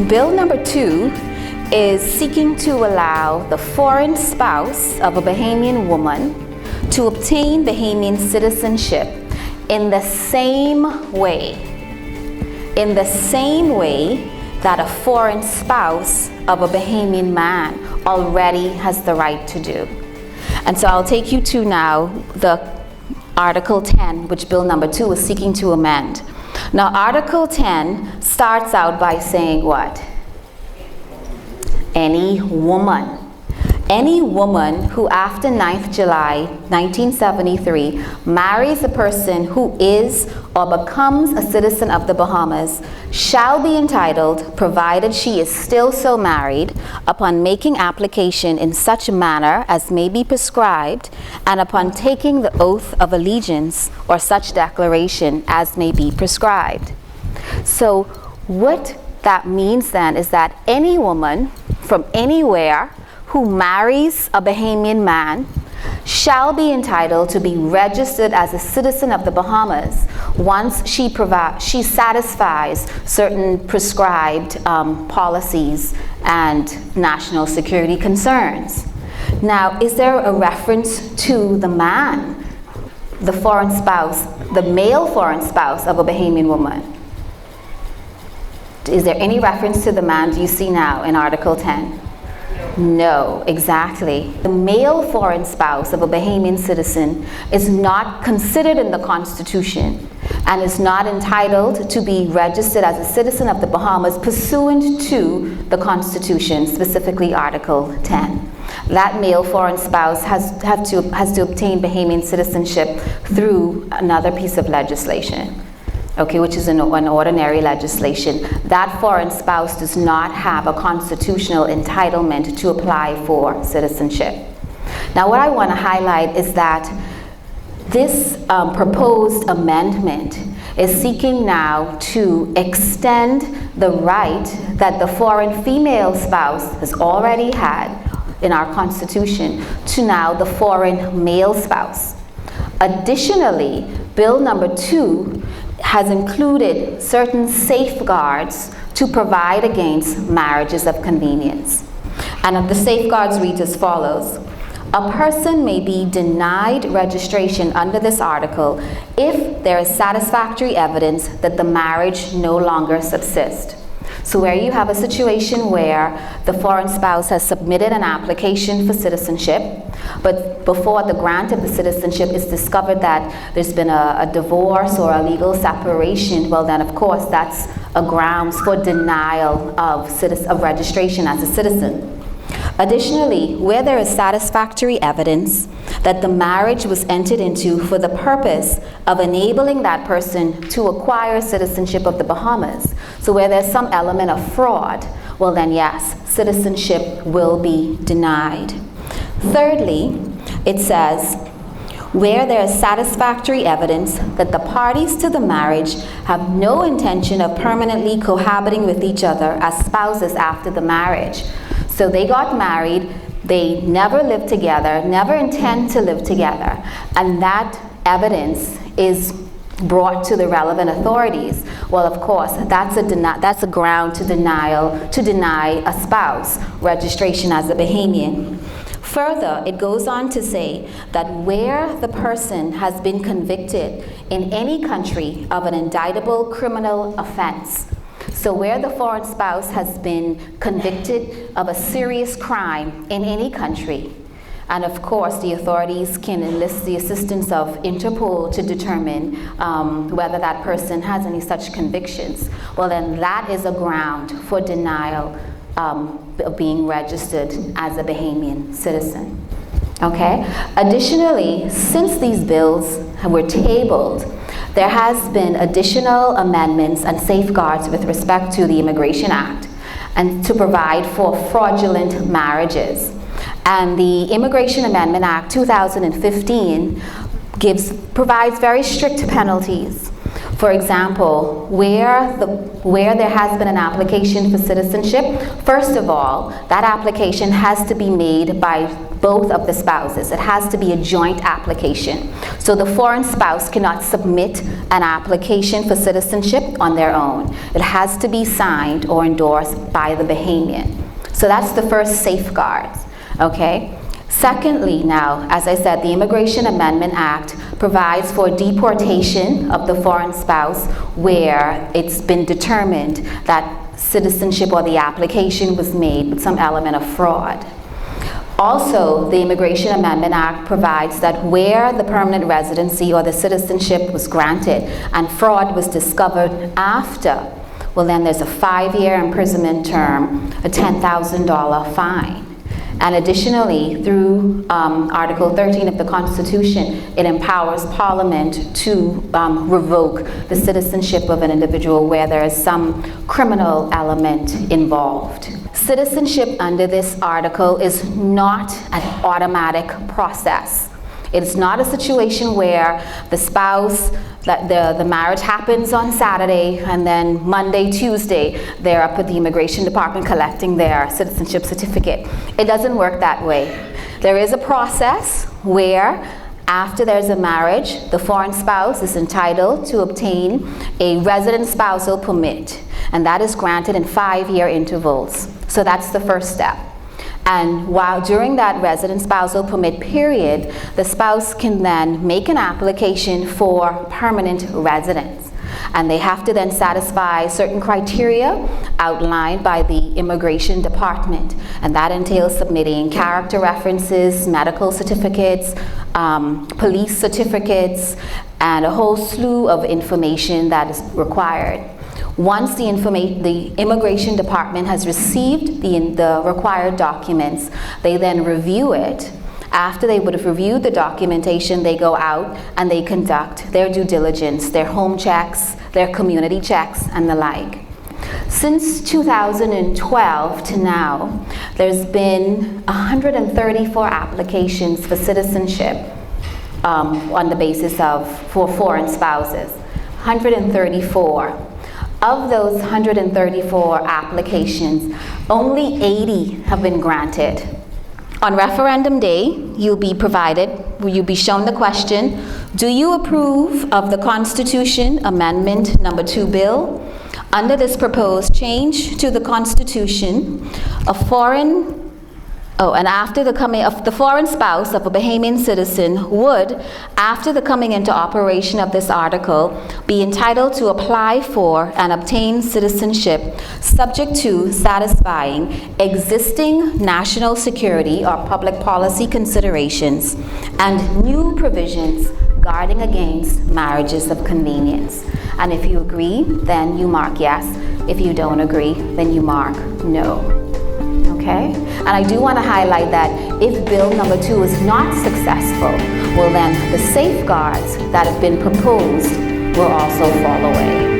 Bill number 2 is seeking to allow the foreign spouse of a Bahamian woman to obtain Bahamian citizenship in the same way that a foreign spouse of a Bahamian man already has the right to do. And so I'll take you to now the Article 10, which Bill number 2 is seeking to amend. Now, Article 10 starts out by saying what? Any woman who after 9th July 1973 marries a person who is or becomes a citizen of the Bahamas shall be entitled, provided she is still so married, upon making application in such manner as may be prescribed, and upon taking the oath of allegiance or such declaration as may be prescribed. So what that means then is that any woman from anywhere who marries a Bahamian man shall be entitled to be registered as a citizen of the Bahamas once she satisfies certain prescribed policies and national security concerns. Now, is there a reference to the man, the foreign spouse, the male foreign spouse of a Bahamian woman? Is there any reference to the man do you see now in Article 10? No, exactly. The male foreign spouse of a Bahamian citizen is not considered in the Constitution and is not entitled to be registered as a citizen of the Bahamas pursuant to the Constitution, specifically Article 10. That male foreign spouse has to obtain Bahamian citizenship through another piece of legislation. Okay, which is an ordinary legislation. That foreign spouse does not have a constitutional entitlement to apply for citizenship. Now, what I want to highlight is that this proposed amendment is seeking now to extend the right that the foreign female spouse has already had in our Constitution to now the foreign male spouse. Additionally, Bill number 2 has included certain safeguards to provide against marriages of convenience. And the safeguards read as follows. A person may be denied registration under this article if there is satisfactory evidence that the marriage no longer subsists. So where you have a situation where the foreign spouse has submitted an application for citizenship, but before the grant of the citizenship is discovered that there's been a divorce or a legal separation, well then of course that's a grounds for denial of registration as a citizen. Additionally, where there is satisfactory evidence that the marriage was entered into for the purpose of enabling that person to acquire citizenship of the Bahamas, so where there's some element of fraud, well then yes, citizenship will be denied. Thirdly, it says, where there is satisfactory evidence that the parties to the marriage have no intention of permanently cohabiting with each other as spouses after the marriage. So they got married, they never lived together, never intend to live together, and that evidence is brought to the relevant authorities. Well, of course, that's a ground to deny a spouse registration as a Bahamian. Further, it goes on to say that where the person has been convicted in any country of an indictable criminal offense, so where the foreign spouse has been convicted of a serious crime in any country, and of course the authorities can enlist the assistance of Interpol to determine whether that person has any such convictions, well then that is a ground for denial of being registered as a Bahamian citizen. Okay? Additionally, since these bills were tabled, there has been additional amendments and safeguards with respect to the Immigration Act and to provide for fraudulent marriages. And the Immigration Amendment Act 2015 provides very strict penalties For example, where there has been an application for citizenship, first of all, that application has to be made by both of the spouses. It has to be a joint application. So the foreign spouse cannot submit an application for citizenship on their own. It has to be signed or endorsed by the Bahamian. So that's the first safeguard, okay? Secondly, now, as I said, the Immigration Amendment Act provides for deportation of the foreign spouse where it's been determined that citizenship or the application was made with some element of fraud. Also, the Immigration Amendment Act provides that where the permanent residency or the citizenship was granted and fraud was discovered after, well, then there's a 5-year imprisonment term, a $10,000 fine. And additionally, through Article 13 of the Constitution, it empowers Parliament to revoke the citizenship of an individual where there is some criminal element involved. Citizenship under this article is not an automatic process. It's not a situation where the spouse, the marriage happens on Saturday and then Monday, Tuesday, they're up at the Immigration Department collecting their citizenship certificate. It doesn't work that way. There is a process where after there's a marriage, the foreign spouse is entitled to obtain a resident spousal permit, and that is granted in 5-year intervals. So that's the first step. And while during that resident spousal permit period, the spouse can then make an application for permanent residence. And they have to then satisfy certain criteria outlined by the Immigration Department. And that entails submitting character references, medical certificates, police certificates, and a whole slew of information that is required. Once the Immigration Department has received the required documents, they then review it. After they would have reviewed the documentation, they go out and they conduct their due diligence, their home checks, their community checks, and the like. Since 2012 to now, there's been 134 applications for citizenship on the basis for foreign spouses. 134. Of those 134 applications, only 80 have been granted. On referendum day, you'll be shown the question, do you approve of the Constitution Amendment Number 2 bill? Under this proposed change to the Constitution, after the coming of the foreign spouse of a Bahamian citizen would, after the coming into operation of this article, be entitled to apply for and obtain citizenship subject to satisfying existing national security or public policy considerations and new provisions guarding against marriages of convenience. And if you agree, then you mark yes. If you don't agree, then you mark no. Okay? And I do want to highlight that if bill number 2 is not successful, well then the safeguards that have been proposed will also fall away.